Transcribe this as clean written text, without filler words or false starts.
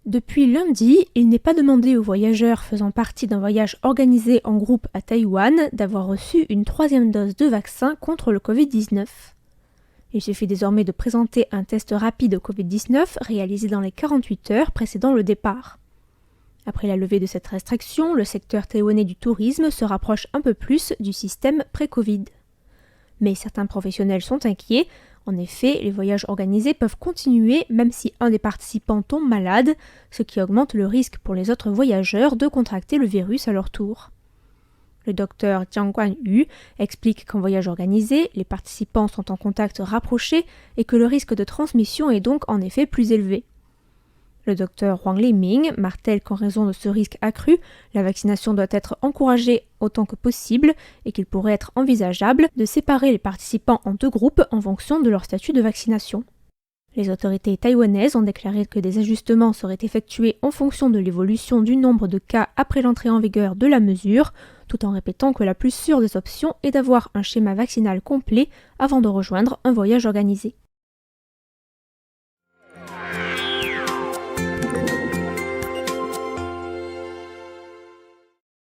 Depuis lundi, il n'est pas demandé aux voyageurs faisant partie d'un voyage organisé en groupe à Taïwan d'avoir reçu une 3e dose de vaccin contre le Covid-19. Il suffit désormais de présenter un test rapide au Covid-19 réalisé dans les 48 heures précédant le départ. Après la levée de cette restriction, le secteur taïwanais du tourisme se rapproche un peu plus du système pré-Covid. Mais certains professionnels sont inquiets. En effet, les voyages organisés peuvent continuer même si un des participants tombe malade, ce qui augmente le risque pour les autres voyageurs de contracter le virus à leur tour. Le docteur Jiang Guanyu explique qu'en voyage organisé, les participants sont en contact rapproché et que le risque de transmission est donc en effet plus élevé. Le docteur Huang Liming martèle qu'en raison de ce risque accru, la vaccination doit être encouragée autant que possible et qu'il pourrait être envisageable de séparer les participants en 2 groupes en fonction de leur statut de vaccination. Les autorités taïwanaises ont déclaré que des ajustements seraient effectués en fonction de l'évolution du nombre de cas après l'entrée en vigueur de la mesure, tout en répétant que la plus sûre des options est d'avoir un schéma vaccinal complet avant de rejoindre un voyage organisé.